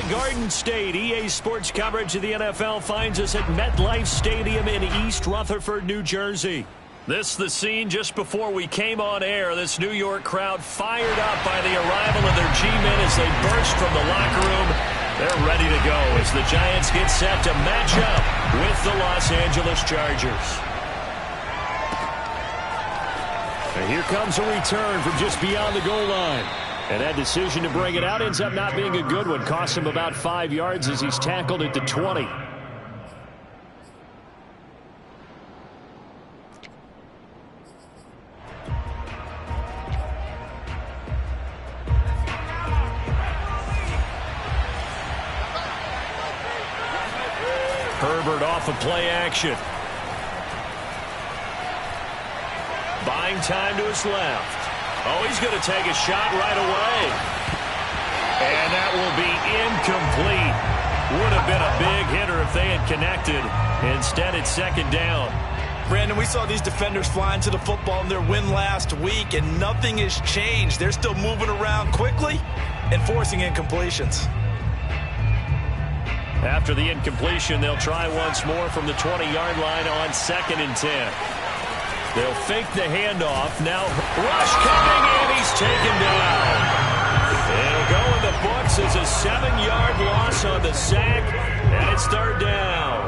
Garden State. EA Sports coverage of the NFL finds us at MetLife Stadium in East Rutherford, New Jersey. This the scene just before we came on air. This New York crowd fired up by the arrival of their G-men as they burst from the locker room. They're ready to go as the Giants get set to match up with the Los Angeles Chargers. And here comes a return from just beyond the goal line. And that decision to bring it out ends up not being a good one. Costs him about 5 yards as he's tackled at the 20. Herbert off of play action. Buying time to his left. Oh, he's going to take a shot right away. And that will be incomplete. Would have been a big hitter if they had connected. Instead, it's second down. Brandon, we saw these defenders flying to the football in their win last week, and nothing has changed. They're still moving around quickly and forcing incompletions. After the incompletion, they'll try once more from the 20-yard line on 2nd and 10. They'll fake the handoff. Now rush coming, and he's taken down. It'll go in the books as a 7-yard loss on the sack, and it's third down.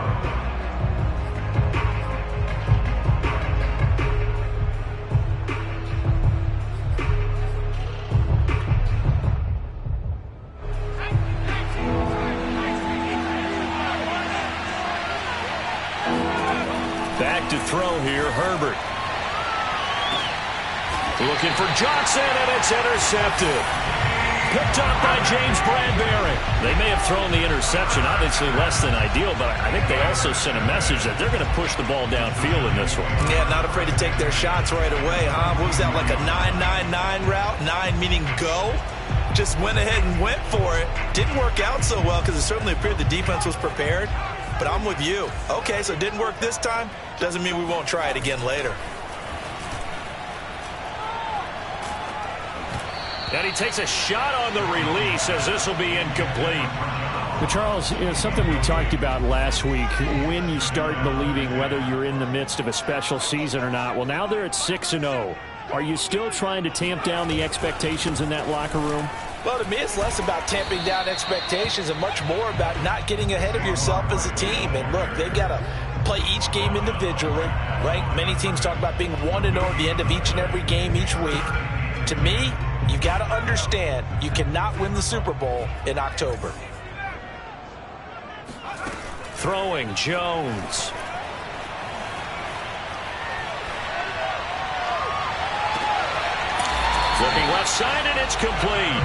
Back to throw here, Herbert. Looking for Johnson, and it's intercepted. Picked up by James Bradbury. They may have thrown the interception, obviously less than ideal, but I think they also sent a message that they're going to push the ball downfield in this one. Yeah, not afraid to take their shots right away, huh? What was that, like a 9-9-9 route? 9 meaning go? Just went ahead and went for it. Didn't work out so well because it certainly appeared the defense was prepared. But I'm with you. Okay, so it didn't work this time. Doesn't mean we won't try it again later. And he takes a shot on the release as this will be incomplete. But Charles, something we talked about last week, when you start believing whether you're in the midst of a special season or not. Well, now they're at 6-0. Are you still trying to tamp down the expectations in that locker room? Well, to me, it's less about tamping down expectations and much more about not getting ahead of yourself as a team. And look, they've got to play each game individually, right? Many teams talk about being 1-0 at the end of each and every game each week. To me, you got to understand you cannot win the Super Bowl in October. Throwing Jones. Flipping left side, and it's complete.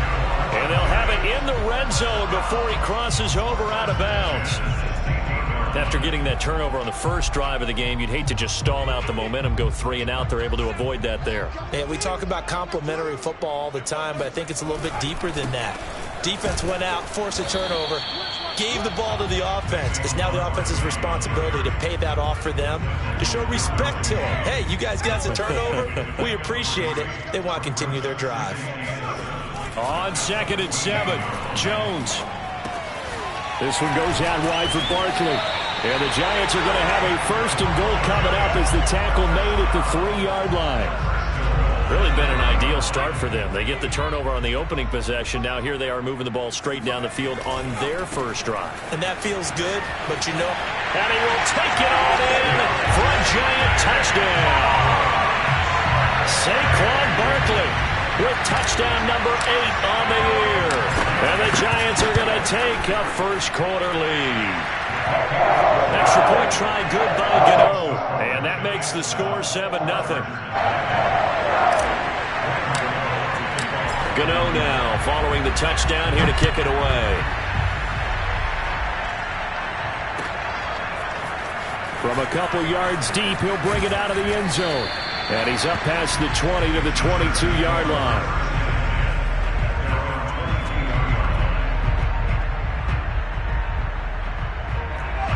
And they'll have it in the red zone before he crosses over out of bounds. After getting that turnover on the first drive of the game, you'd hate to just stall out the momentum, go 3 and out. They're able to avoid that there. And we talk about complementary football all the time, but I think it's a little bit deeper than that. Defense went out, forced a turnover, gave the ball to the offense. It's now the offense's responsibility to pay that off for them, to show respect to them. Hey, you guys got a turnover? We appreciate it. They want to continue their drive. On 2nd and 7, Jones. This one goes out wide for Barkley. And the Giants are going to have a 1st and goal coming up as the tackle made at the 3-yard line. Really been an ideal start for them. They get the turnover on the opening possession. Now here they are moving the ball straight down the field on their first drive. And that feels good, but you know. And he will take it on in for a Giant touchdown. Saquon Barkley with touchdown number 8 on the year. And the Giants are going to take a first-quarter lead. Extra point try good by Gano. And that makes the score 7-0. Gano now following the touchdown here to kick it away. From a couple yards deep, he'll bring it out of the end zone. And he's up past the 20 to the 22-yard line.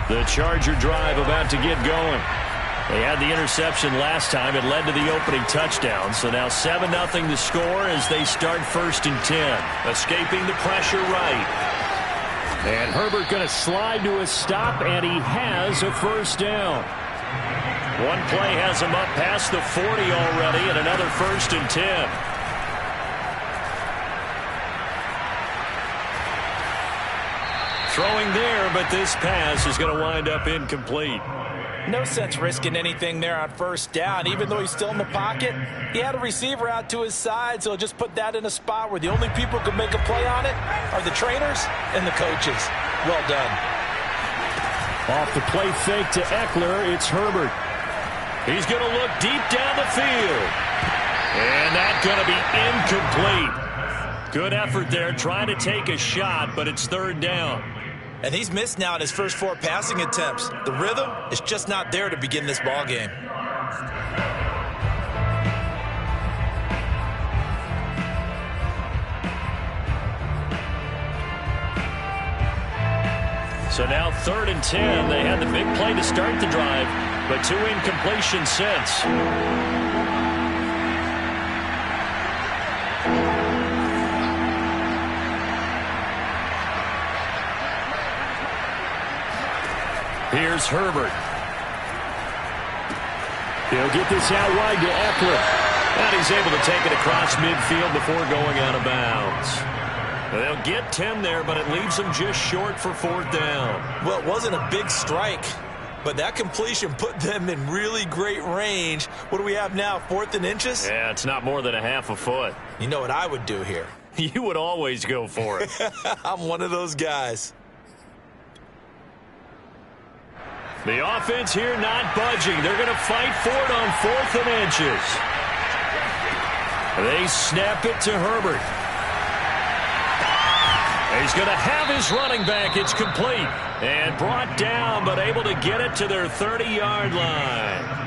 The Charger drive about to get going. They had the interception last time. It led to the opening touchdown. So now 7-0 the score as they start 1st and 10. Escaping the pressure right. And Herbert going to slide to a stop, and he has a first down. One play has him up past the 40 already, and another 1st and 10. Throwing there, but this pass is going to wind up incomplete. No sense risking anything there on first down. Even though he's still in the pocket, he had a receiver out to his side, so just put that in a spot where the only people who can make a play on it are the trainers and the coaches. Well done. Off the play fake to Eckler, it's Herbert. He's going to look deep down the field. And that's going to be incomplete. Good effort there, trying to take a shot, but it's 3rd down. And he's missed now in his first 4 passing attempts. The rhythm is just not there to begin this ball game. So now 3rd and 10. They had the big play to start the drive, but 2 incompletions since. Here's Herbert. He'll get this out wide to Eckler. And he's able to take it across midfield before going out of bounds. They'll get 10 there, but it leaves them just short for 4th down. Well, it wasn't a big strike, but that completion put them in really great range. What do we have now, 4th and inches? Yeah, it's not more than a half a foot. You know what I would do here? You would always go for it. I'm one of those guys. The offense here not budging. They're going to fight for it on 4th and inches. They snap it to Herbert. He's going to have his running back. It's complete. And brought down, but able to get it to their 30-yard line.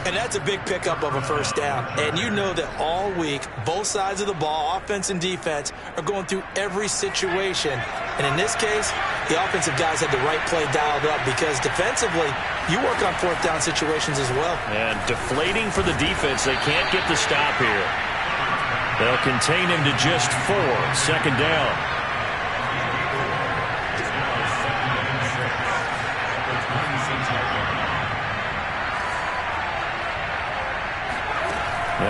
And that's a big pickup of a first down. And you know that all week, both sides of the ball, offense and defense, are going through every situation. And in this case, the offensive guys had the right play dialed up because defensively, you work on 4th down situations as well. And deflating for the defense. They can't get the stop here. They'll contain him to just 4. 2nd down.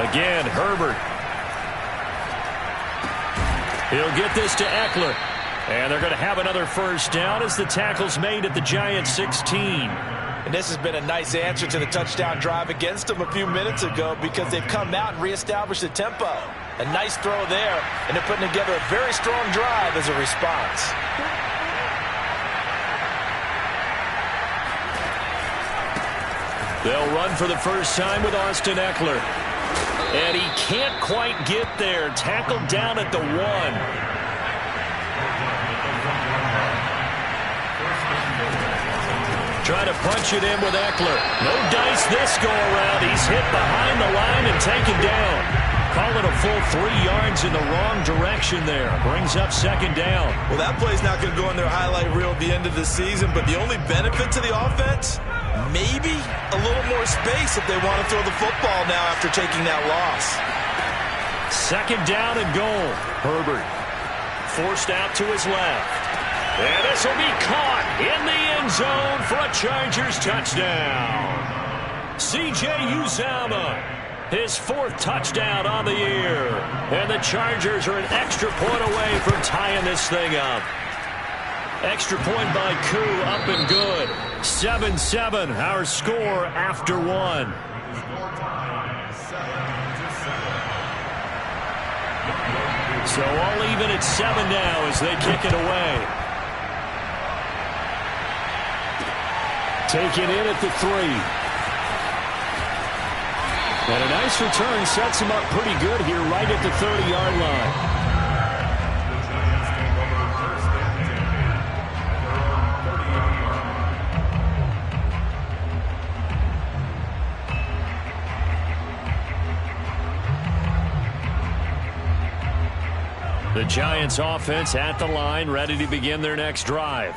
Again, Herbert. He'll get this to Eckler. And they're going to have another first down as the tackle's made at the Giants' 16. And this has been a nice answer to the touchdown drive against them a few minutes ago because they've come out and reestablished the tempo. A nice throw there, and they're putting together a very strong drive as a response. They'll run for the first time with Austin Eckler. And he can't quite get there. Tackled down at the 1. Trying to punch it in with Eckler. No dice this go around. He's hit behind the line and taken down. Call it a full 3 yards in the wrong direction there. Brings up 2nd down. Well, that play's not going to go in their highlight reel at the end of the season, but the only benefit to the offense, maybe a little more space if they want to throw the football now after taking that loss. 2nd down and goal. Herbert forced out to his left. And this will be caught in the end zone for a Chargers touchdown. C.J. Uzomah, his 4th touchdown on the year. And the Chargers are an extra point away from tying this thing up. Extra point by Koo, up and good. 7-7, our score after 1. So all even at 7 now as they kick it away. Taken in at the 3. And a nice return sets him up pretty good here right at the 30-yard line. The Giants offense at the line, ready to begin their next drive.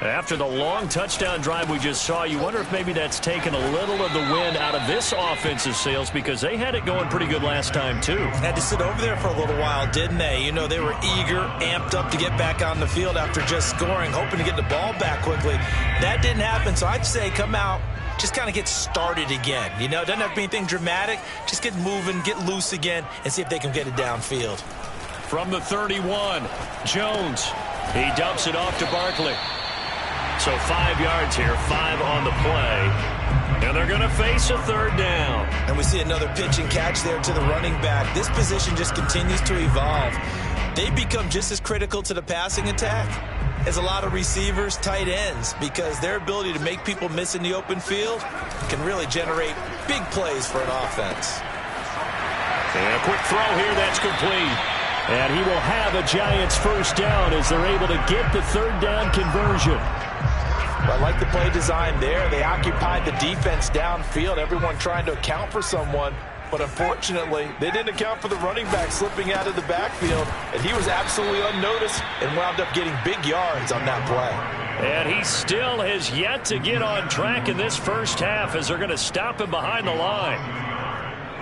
After the long touchdown drive we just saw, you wonder if maybe that's taken a little of the wind out of this offensive sails, because they had it going pretty good last time too. Had to sit over there for a little while, didn't they? You know, they were eager, amped up to get back on the field after just scoring, hoping to get the ball back quickly. That didn't happen, so I'd say come out, just kind of get started again. You know, doesn't have to be anything dramatic. Just get moving, get loose again, and see if they can get it downfield. From the 31, Jones. He dumps it off to Barkley. So 5 yards here, 5 on the play. And they're going to face a third down. And we see another pitch and catch there to the running back. This position just continues to evolve. They become just as critical to the passing attack as a lot of receivers, tight ends, because their ability to make people miss in the open field can really generate big plays for an offense. And a quick throw here, that's complete. And he will have a Giants first down as they're able to get the third down conversion. I like the play design there. They occupied the defense downfield, everyone trying to account for someone. But unfortunately, they didn't account for the running back slipping out of the backfield, and he was absolutely unnoticed and wound up getting big yards on that play. And he still has yet to get on track in this first half as they're going to stop him behind the line.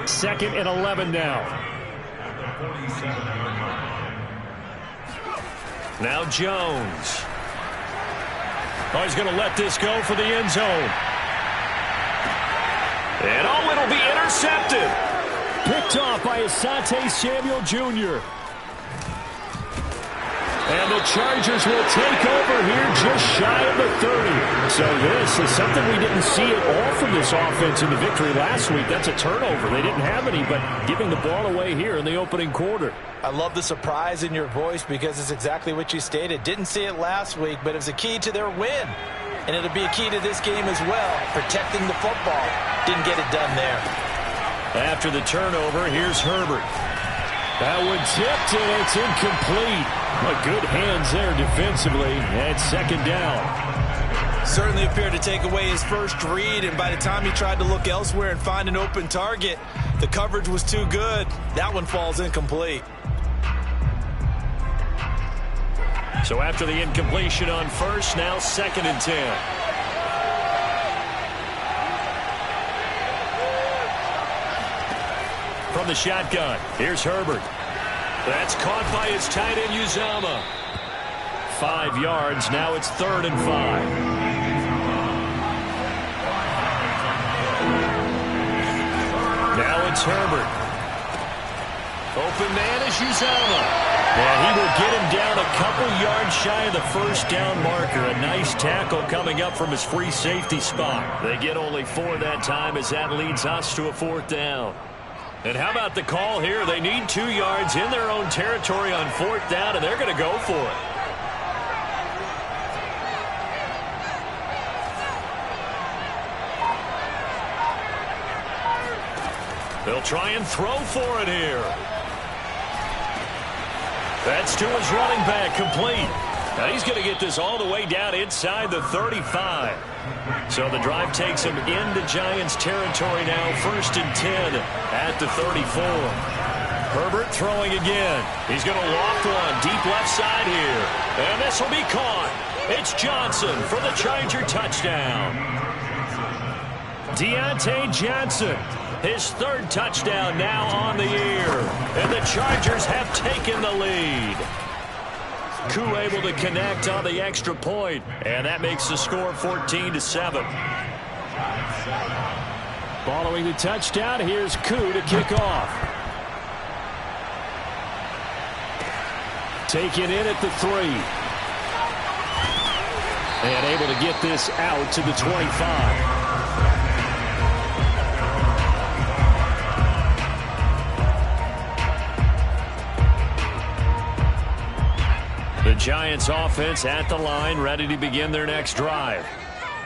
2nd and 11 now. Now Jones. Oh, he's going to let this go for the end zone. And oh, it'll be intercepted. Picked off by Asante Samuel Jr. And the Chargers will take over here just shy of the 30. So this is something we didn't see at all from this offense in the victory last week. That's a turnover. They didn't have any, but giving the ball away here in the opening quarter. I love the surprise in your voice because it's exactly what you stated. Didn't see it last week, but it was a key to their win. And it'll be a key to this game as well, protecting the football. Didn't get it done there. After the turnover, here's Herbert. That one tipped, and it's incomplete. But good hands there defensively at second down. Certainly appeared to take away his first read, and by the time he tried to look elsewhere and find an open target, the coverage was too good. That one falls incomplete. So after the incompletion on first, now 2nd and 10. From the shotgun, here's Herbert. That's caught by his tight end, Uzomah. 5 yards, now it's 3rd and 5. Now it's Herbert. Open man is Uzomah. And he will get him down a couple yards shy of the first down marker. A nice tackle coming up from his free safety spot. They get only 4 that time as that leads us to a 4th down. And how about the call here? They need 2 yards in their own territory on 4th down, and they're going to go for it. They'll try and throw for it here. That's to his running back, complete. Now he's going to get this all the way down inside the 35. So the drive takes him into Giants territory now, 1st and 10 at the 34. Herbert throwing again. He's going to loft one deep left side here. And this will be caught. It's Johnson for the Charger touchdown. Deontay Johnson, his 3rd touchdown now on the year. And the Chargers have taken the lead. Koo able to connect on the extra point, and that makes the score 14-7. Following the touchdown, here's Koo to kick off. Taken in at the 3. And able to get this out to the 25. The Giants offense at the line, ready to begin their next drive.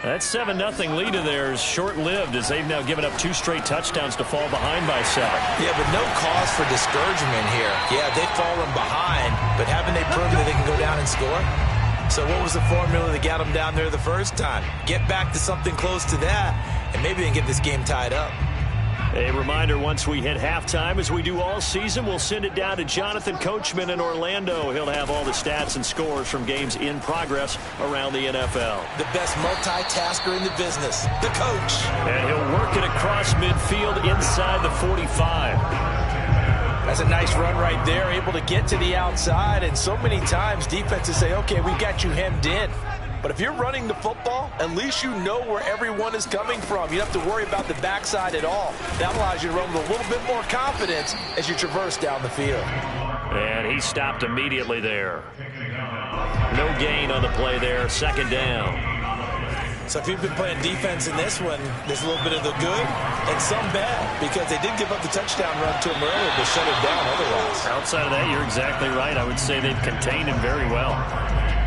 That 7-0 lead of theirs short-lived as they've now given up 2 straight touchdowns to fall behind by 7. Yeah, but no cause for discouragement here. Yeah, they've fallen behind, but haven't they proven that they can go down and score? So what was the formula that got them down there the first time? Get back to something close to that, and maybe they can get this game tied up. A reminder, once we hit halftime, as we do all season, we'll send it down to Jonathan Coachman in Orlando. He'll have all the stats and scores from games in progress around the NFL. The best multitasker in the business, the coach. And he'll work it across midfield inside the 45. That's a nice run right there, able to get to the outside. And so many times defenses say, okay, we've got you hemmed in. But if you're running the football, at least you know where everyone is coming from. You don't have to worry about the backside at all. That allows you to run with a little bit more confidence as you traverse down the field. And he stopped immediately there. No gain on the play there, second down. So if you've been playing defense in this one, there's a little bit of the good and some bad, because they did give up the touchdown run to him earlier, but shut it down otherwise. Outside of that, you're exactly right. I would say they've contained him very well.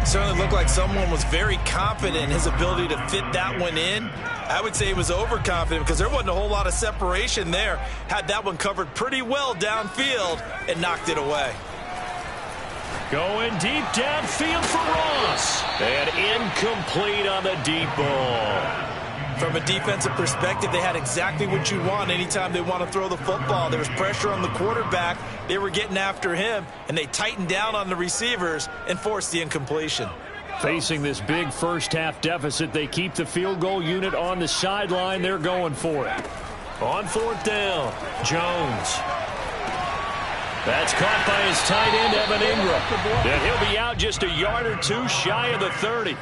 Certainly looked like someone was very confident in his ability to fit that one in. I would say he was overconfident because there wasn't a whole lot of separation there. Had that one covered pretty well downfield and knocked it away. Going deep downfield for Ross. And incomplete on the deep ball. From a defensive perspective, they had exactly what you want anytime they want to throw the football. There was pressure on the quarterback. They were getting after him, and they tightened down on the receivers and forced the incompletion. Facing this big first-half deficit, they keep the field goal unit on the sideline. They're going for it. On fourth down, Jones. That's caught by his tight end, Evan Ingram. And he'll be out just a yard or two shy of the 30.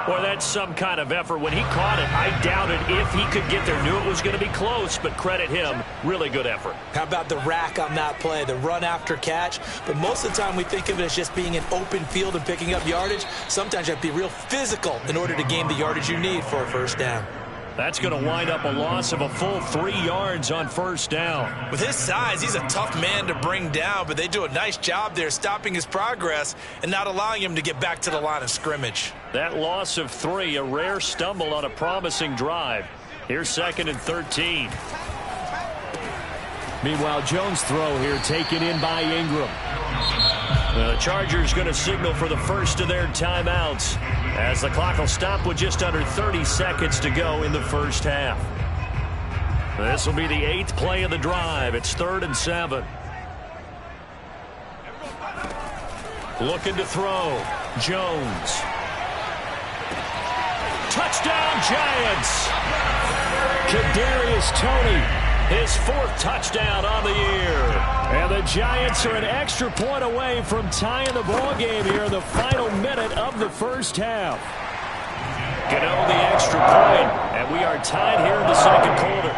Boy, that's some kind of effort. When he caught it, I doubted if he could get there. Knew it was going to be close, but credit him. Really good effort. How about the rack on that play, the run after catch? But most of the time we think of it as just being an open field and picking up yardage. Sometimes you have to be real physical in order to gain the yardage you need for a first down. That's going to wind up a loss of a full 3 yards on first down. With his size, he's a tough man to bring down, but they do a nice job there stopping his progress and not allowing him to get back to the line of scrimmage. That loss of 3, a rare stumble on a promising drive. Here's 2nd and 13. Meanwhile, Jones' throw here taken in by Ingram. The Chargers going to signal for the first of their timeouts as the clock will stop with just under 30 seconds to go in the first half. This will be the 8th play of the drive. It's 3rd and 7. Looking to throw. Jones. Touchdown, Giants! Kadarius Toney. His 4th touchdown on the year. And the Giants are an extra point away from tying the ball game here in the final minute of the first half. Gano the extra point, and we are tied here in the second quarter.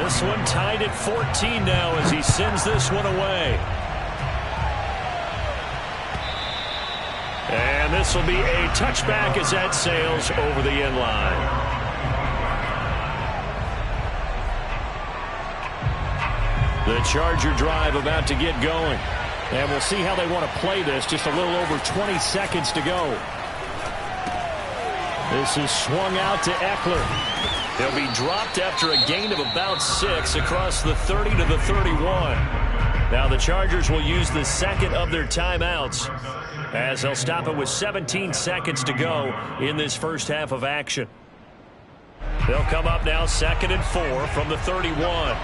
This one tied at 14 now as he sends this one away. And this will be a touchback as that sails over the end line. The Charger drive about to get going. And we'll see how they want to play this. Just a little over 20 seconds to go. This is swung out to Eckler. He'll be dropped after a gain of about 6 across the 30 to the 31. Now the Chargers will use the second of their timeouts as they'll stop it with 17 seconds to go in this first half of action. They'll come up now 2nd and 4 from the 31.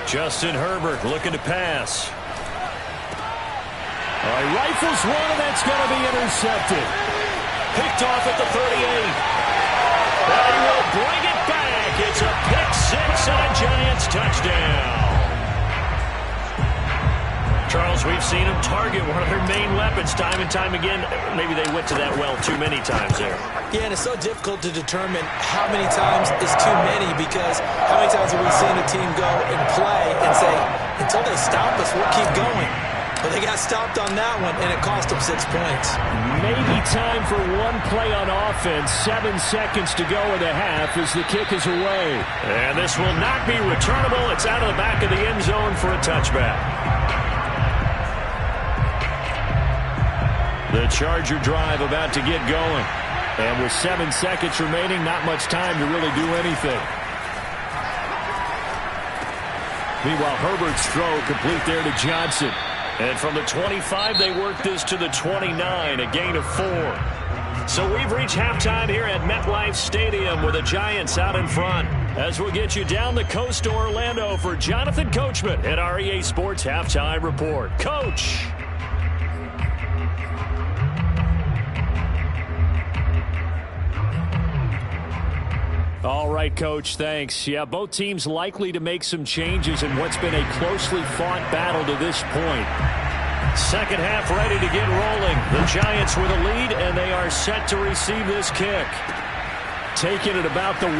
Justin Herbert looking to pass. Rifles one, and that's going to be intercepted. Picked off at the 38. They will bring it back. It's a pick 6 and a Giants touchdown. Charles, we've seen them target one of their main weapons time and time again. Maybe they went to that well too many times there. Yeah, and it's so difficult to determine how many times is too many, because how many times have we seen a team go and play and say, until they stop us, we'll keep going. But they got stopped on that one, and it cost them 6 points. Maybe time for one play on offense. 7 seconds to go in the half as the kick is away. And this will not be returnable. It's out of the back of the end zone for a touchback. The Charger drive about to get going. And with 7 seconds remaining, not much time to really do anything. Meanwhile, Herbert's throw complete there to Johnson. And from the 25, they work this to the 29, a gain of 4. So we've reached halftime here at MetLife Stadium with the Giants out in front. As we'll get you down the coast to Orlando for Jonathan Coachman at our EA Sports Halftime Report. Coach. All right, Coach, thanks. Yeah, both teams likely to make some changes in what's been a closely fought battle to this point. Second half ready to get rolling. The Giants with a lead, and they are set to receive this kick. Taking it about the 1.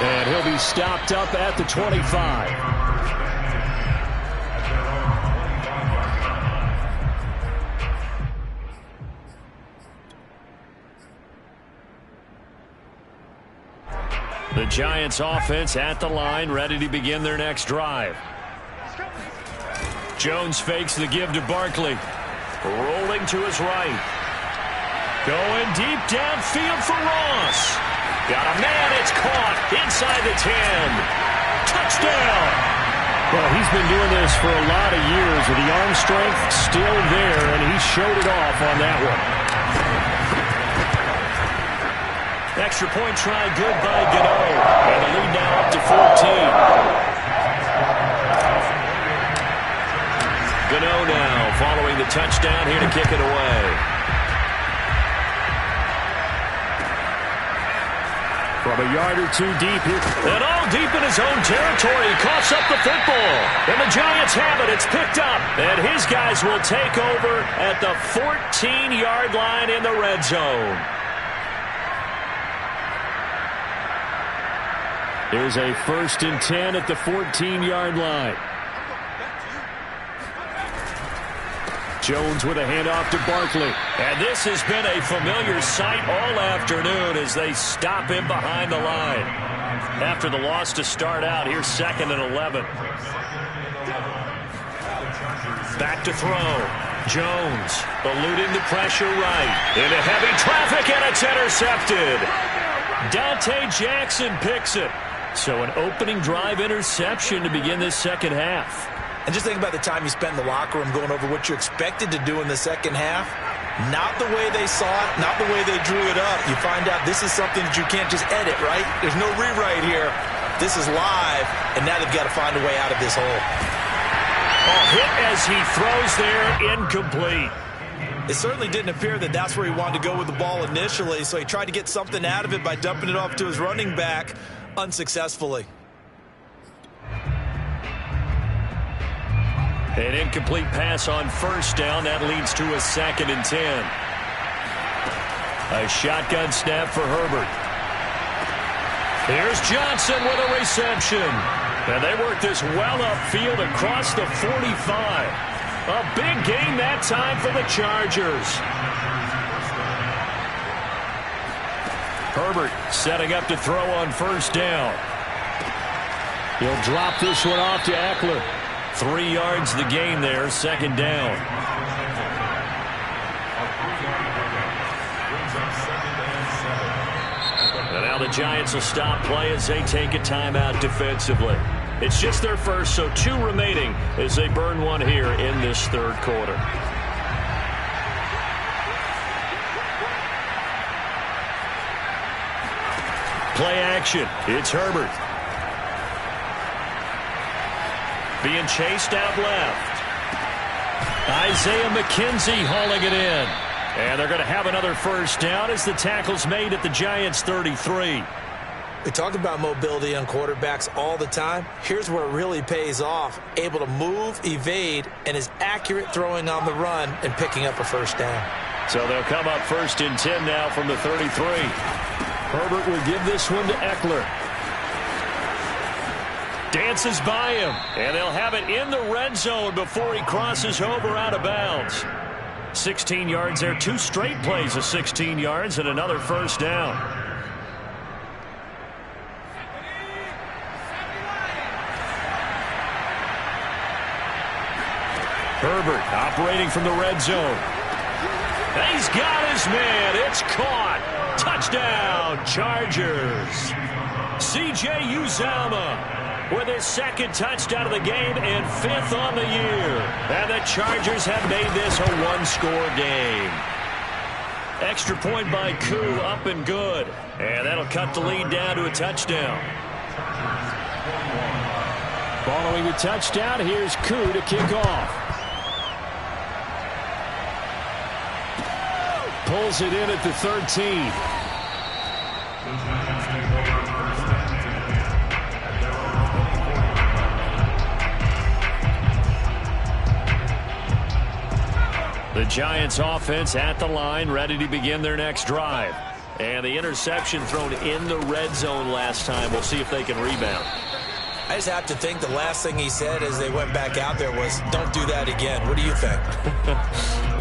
And he'll be stopped up at the 25. The Giants offense at the line, ready to begin their next drive. Jones fakes the give to Barkley. Rolling to his right. Going deep downfield for Ross. Got a man, it's caught inside the 10. Touchdown. Well, he's been doing this for a lot of years with the arm strength still there, and he showed it off on that one. Extra point try good by Gano. And the lead now up to 14. Gano now following the touchdown here to kick it away. From a yard or two deep here. And all deep in his own territory. He coughs up the football. And the Giants have it. It's picked up. And his guys will take over at the 14-yard line in the red zone. There's a 1st and 10 at the 14-yard line. Jones with a handoff to Barkley. And this has been a familiar sight all afternoon as they stop him behind the line. After the loss to start out, here's 2nd and 11. Back to throw. Jones eluding the pressure right. Into heavy traffic, and it's intercepted. Dante Jackson picks it. So an opening drive interception to begin this second half. And just think about the time you spent in the locker room going over what you expected to do in the second half. Not the way they saw it, not the way they drew it up. You find out this is something that you can't just edit, right? There's no rewrite here. This is live, and now they've got to find a way out of this hole. Hit as he throws there, incomplete. It certainly didn't appear that that's where he wanted to go with the ball initially, so he tried to get something out of it by dumping it off to his running back unsuccessfully. An incomplete pass on 1st down. That leads to a 2nd and 10. A shotgun snap for Herbert. Here's Johnson with a reception. And they work this well upfield across the 45. A big gain that time for the Chargers. Herbert setting up to throw on 1st down. He'll drop this one off to Eckler. 3 yards the gain there, 2nd down. And now the Giants will stop play as they take a timeout defensively. It's just their first, so 2 remaining as they burn one here in this 3rd quarter. Play action. It's Herbert. Being chased out left. Isaiah McKenzie hauling it in. And they're going to have another 1st down as the tackle's made at the Giants' 33. We talk about mobility on quarterbacks all the time. Here's where it really pays off. Able to move, evade, and is accurate throwing on the run and picking up a 1st down. So they'll come up 1st and 10 now from the 33. Herbert will give this one to Eckler. Dances by him, and they'll have it in the red zone before he crosses over out of bounds. 16 yards there, 2 straight plays of 16 yards and another 1st down. Herbert operating from the red zone. He's got his man. It's caught. Touchdown, Chargers. C.J. Uzomah. with his second touchdown of the game and 5th on the year. And the Chargers have made this a one-score game. Extra point by Koo, up and good. And that'll cut the lead down to a touchdown. Following the touchdown, here's Koo to kick off. Pulls it in at the 13. The Giants offense at the line, ready to begin their next drive. And the interception thrown in the red zone last time. We'll see if they can rebound. I just have to think the last thing he said as they went back out there was, don't do that again. What do you think?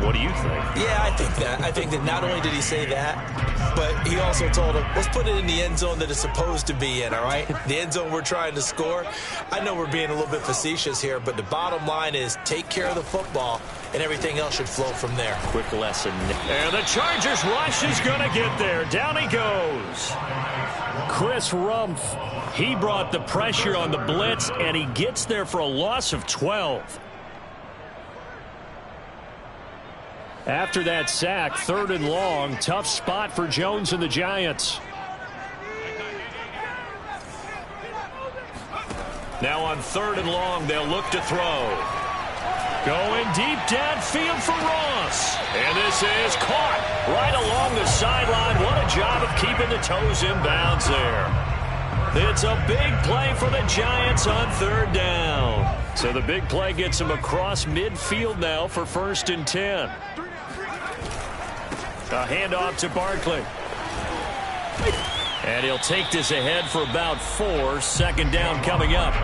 What do you think? Yeah, I think that. I think that not only did he say that, but he also told him, let's put it in the end zone that it's supposed to be in, all right? The end zone we're trying to score. I know we're being a little bit facetious here, but the bottom line is take care of the football, and everything else should flow from there. Quick lesson. And the Chargers rush is going to get there. Down he goes. Chris Rumph. He brought the pressure on the blitz, and he gets there for a loss of 12. After that sack, 3rd and long. Tough spot for Jones and the Giants. Now on 3rd and long, they'll look to throw. Going deep downfield for Ross. And this is caught right along the sideline. What a job of keeping the toes in bounds there. It's a big play for the Giants on 3rd down. So the big play gets them across midfield now for 1st and 10. A handoff to Barkley. And he'll take this ahead for about 4. 2nd down coming up.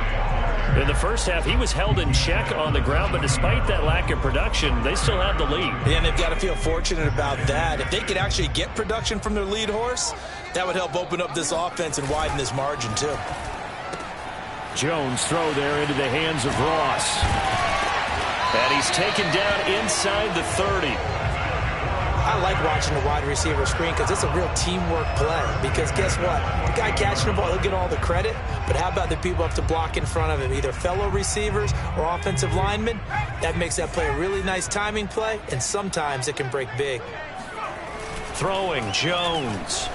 In the first half, he was held in check on the ground, but despite that lack of production, they still have the lead. Yeah, and they've got to feel fortunate about that. If they could actually get production from their lead horse, that would help open up this offense and widen this margin, too. Jones throw there into the hands of Ross. And he's taken down inside the 30. I like watching the wide receiver screen because it's a real teamwork play. Because guess what? The guy catching the ball, he'll get all the credit. But how about the people up to block in front of him, either fellow receivers or offensive linemen? That makes that play a really nice timing play, and sometimes it can break big. Throwing Jones.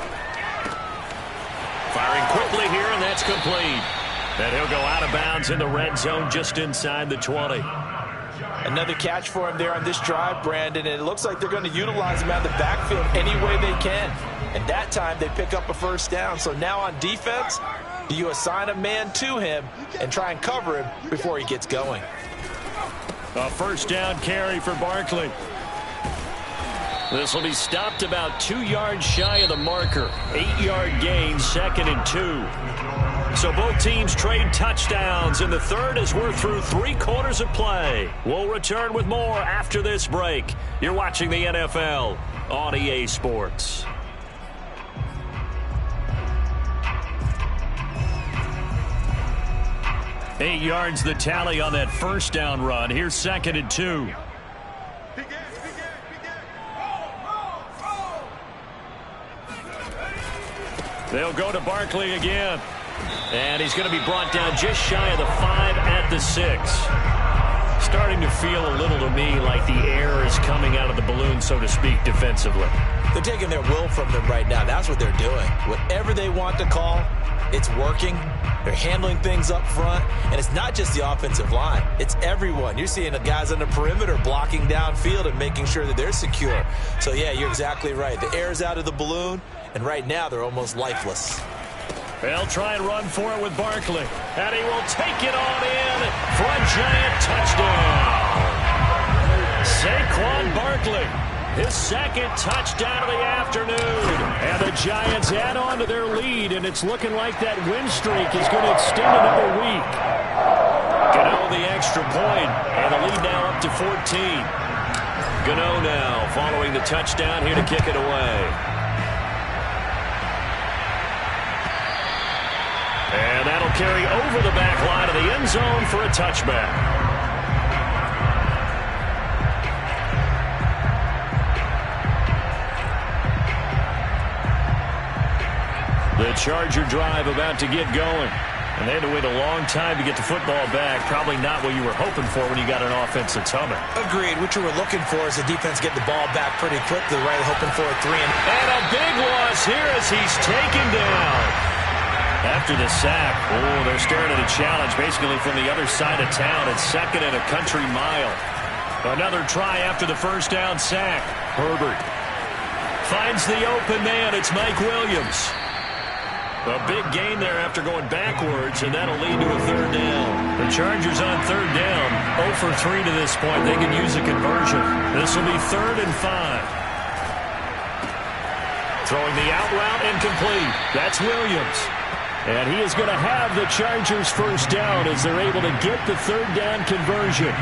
Firing quickly here, and that's complete. And he'll go out of bounds in the red zone just inside the 20. Another catch for him there on this drive, Brandon, and it looks like they're going to utilize him out of the backfield any way they can. And that time they pick up a 1st down. So now on defense, do you assign a man to him and try and cover him before he gets going? A 1st down carry for Barkley. This will be stopped about 2 yards shy of the marker. 8-yard gain, 2nd and 2. So both teams trade touchdowns in the 3rd as we're through 3 quarters of play. We'll return with more after this break. You're watching the NFL on EA Sports. Eight yards the tally on that 1st down run. Here's 2nd and 2. They'll go to Barkley again. And he's going to be brought down just shy of the 5 at the 6. Starting to feel a little to me like the air is coming out of the balloon, so to speak, defensively. They're taking their will from them right now. That's what they're doing. Whatever they want to call, it's working. They're handling things up front. And it's not just the offensive line. It's everyone. You're seeing the guys on the perimeter blocking downfield and making sure that they're secure. So, yeah, you're exactly right. The air is out of the balloon, and right now they're almost lifeless. They'll try and run for it with Barkley. And he will take it on in for a giant touchdown. Saquon Barkley, his 2nd touchdown of the afternoon. And the Giants add on to their lead, and it's looking like that win streak is going to extend another week. Gano the extra point, and the lead now up to 14. Gano now following the touchdown here to kick it away. And that'll carry over the back line of the end zone for a touchback. The Charger drive about to get going. And they had to wait a long time to get the football back. Probably not what you were hoping for when you got an offense that's humming. Agreed. What you were looking for is the defense get the ball back pretty quickly, right? Hoping for a 3. And a big loss here as he's taken down. After the sack, they're staring at a challenge basically from the other side of town. It's 2nd and a country mile. Another try after the first down sack. Herbert finds the open man. It's Mike Williams. A big gain there after going backwards, and that'll lead to a 3rd down. The Chargers on 3rd down, 0 for 3 to this point. They can use a conversion. This will be 3rd and 5. Throwing the out route incomplete. That's Williams. And he is going to have the Chargers first down as they're able to get the 3rd down conversion.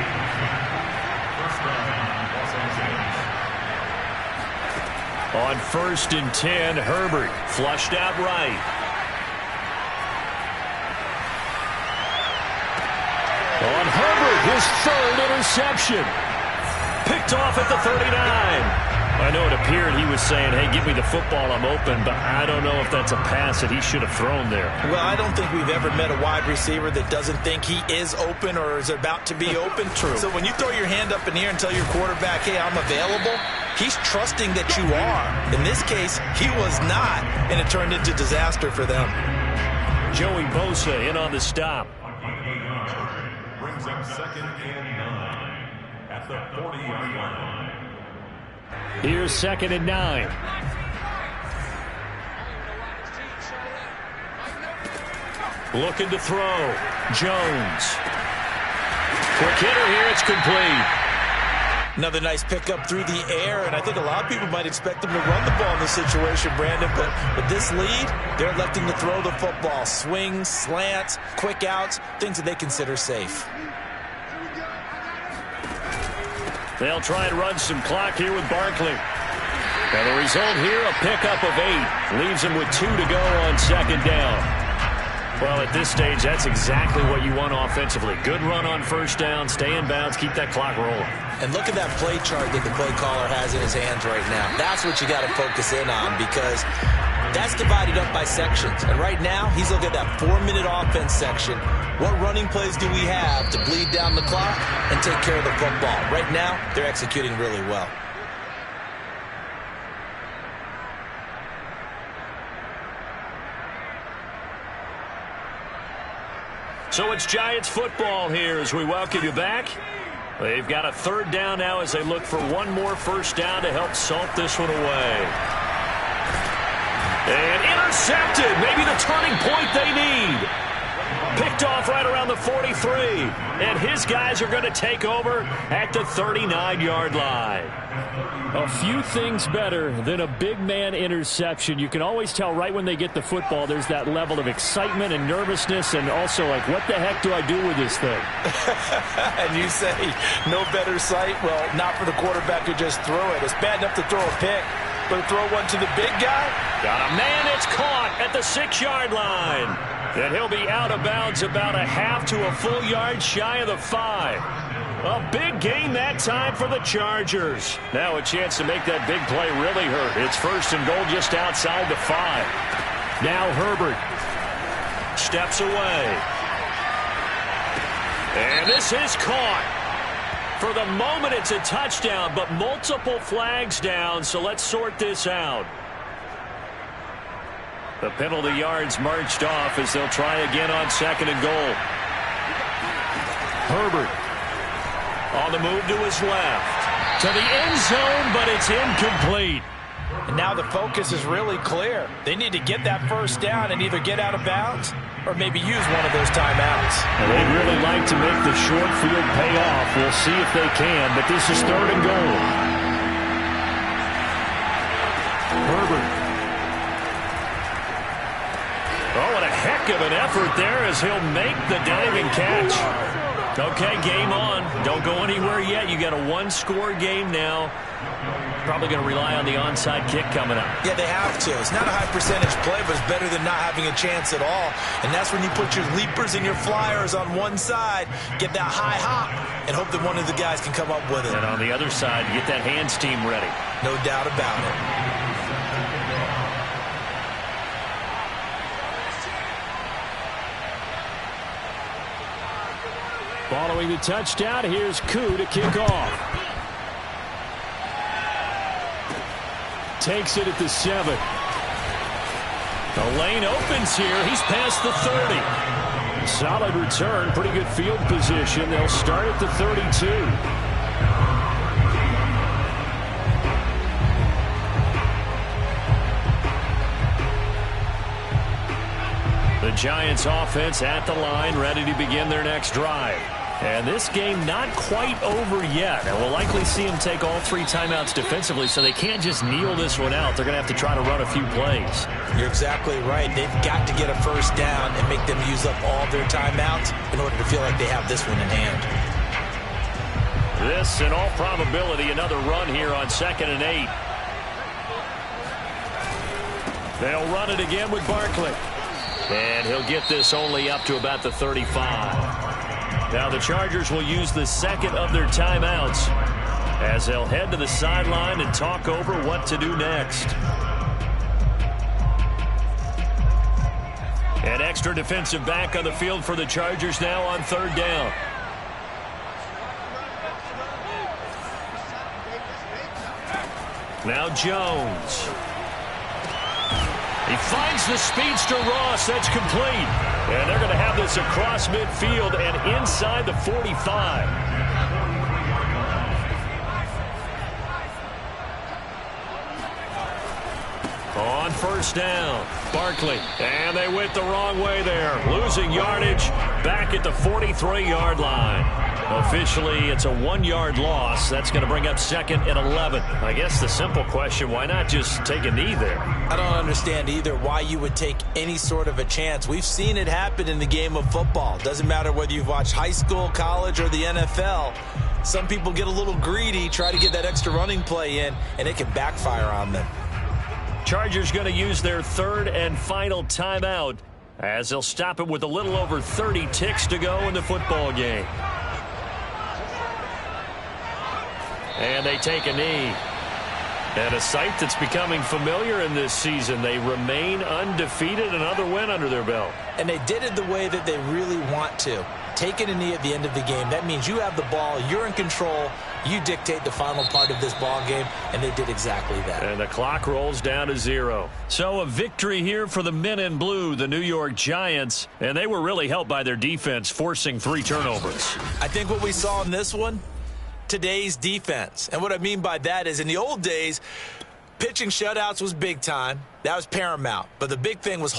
On 1st and 10, Herbert flushed out right. On Herbert, his 3rd interception. Picked off at the 39. I know it appeared he was saying, hey, give me the football, I'm open, but I don't know if that's a pass that he should have thrown there. Well, I don't think we've ever met a wide receiver that doesn't think he is open or is about to be open. True. So when you throw your hand up in the air and tell your quarterback, hey, I'm available, he's trusting that you are. In this case, he was not, and it turned into disaster for them. Joey Bosa in on the stop. Brings up 2nd and 9 at the 40-yard line. Here's 2nd and 9. Looking to throw. Jones. Quick hitter here. It's complete. Another nice pickup through the air, and I think a lot of people might expect him to run the ball in this situation, Brandon, but with this lead, they're electing to throw the football. Swings, slants, quick outs, things that they consider safe. They'll try and run some clock here with Barkley. And the result here, a pickup of 8. Leaves him with 2 to go on 2nd down. Well, at this stage, that's exactly what you want offensively. Good run on 1st down, stay in bounds, keep that clock rolling. And look at that play chart that the play caller has in his hands right now. That's what you got to focus in on because that's divided up by sections. And right now, he's looking at that 4-minute offense section. What running plays do we have to bleed down the clock and take care of the football? Right now, they're executing really well. So it's Giants football here as we welcome you back. They've got a 3rd down now as they look for one more 1st down to help salt this one away. And intercepted. Maybe the turning point they need. Picked off right around the 43. And his guys are going to take over at the 39-yard line. A few things better than a big man interception. You can always tell right when they get the football, there's that level of excitement and nervousness and also like, what the heck do I do with this thing? And you say, no better sight? Well, not for the quarterback who just threw it. It's bad enough to throw a pick, but to throw one to the big guy? Got a man, it's caught at the 6-yard line. And he'll be out of bounds about a half to a full yard shy of the 5. A big gain that time for the Chargers. Now a chance to make that big play really hurt. It's 1st and goal just outside the 5. Now Herbert steps away. And this is caught. For the moment, it's a touchdown, but multiple flags down, so let's sort this out. The penalty yards marched off as they'll try again on 2nd and goal. Herbert on the move to his left. To the end zone, but it's incomplete. And now the focus is really clear. They need to get that 1st down and either get out of bounds or maybe use one of those timeouts. And they'd really like to make the short field pay off. We'll see if they can, but this is 3rd and goal. Herbert. Oh, what a heck of an effort there as he'll make the diving catch. Okay, game on. Don't go anywhere yet. You got a 1-score game now. Probably going to rely on the onside kick coming up. Yeah, they have to. It's not a high percentage play, but it's better than not having a chance at all. And that's when you put your leapers and your flyers on one side, get that high hop, and hope that one of the guys can come up with it. And on the other side, get that hands team ready. No doubt about it. Following the touchdown, here's Koo to kick off. Takes it at the 7. The lane opens here. He's past the 30. Solid return. Pretty good field position. They'll start at the 32. The Giants offense at the line, ready to begin their next drive. And this game not quite over yet. And we'll likely see them take all 3 timeouts defensively, so they can't just kneel this one out. They're going to have to try to run a few plays. You're exactly right. They've got to get a first down and make them use up all their timeouts in order to feel like they have this one in hand. This, in all probability, another run here on 2nd and 8. They'll run it again with Barkley. And he'll get this only up to about the 35. Now the Chargers will use the second of their timeouts as they'll head to the sideline and talk over what to do next. An extra defensive back on the field for the Chargers now on 3rd down. Now Jones. He finds the speedster Ross. That's complete. And they're going to have this across midfield and inside the 45. On 1st down, Barkley. And they went the wrong way there. Losing yardage back at the 43-yard line. Officially, it's a 1-yard loss. That's going to bring up 2nd and 11. I guess the simple question, why not just take a knee there? I don't understand either why you would take any sort of a chance. We've seen it happen in the game of football. Doesn't matter whether you've watched high school, college, or the NFL. Some people get a little greedy, try to get that extra running play in, and it can backfire on them. Chargers going to use their 3rd and final timeout as they'll stop it with a little over 30 ticks to go in the football game. And they take a knee. And a sight that's becoming familiar in this season. They remain undefeated, another win under their belt. And they did it the way that they really want to. Taking a knee at the end of the game, that means you have the ball, you're in control, you dictate the final part of this ball game, and they did exactly that. And the clock rolls down to 0. So a victory here for the men in blue, the New York Giants, and they were really helped by their defense, forcing 3 turnovers. I think what we saw in this one, today's defense. And what I mean by that is in the old days, pitching shutouts was big time. That was paramount. But the big thing was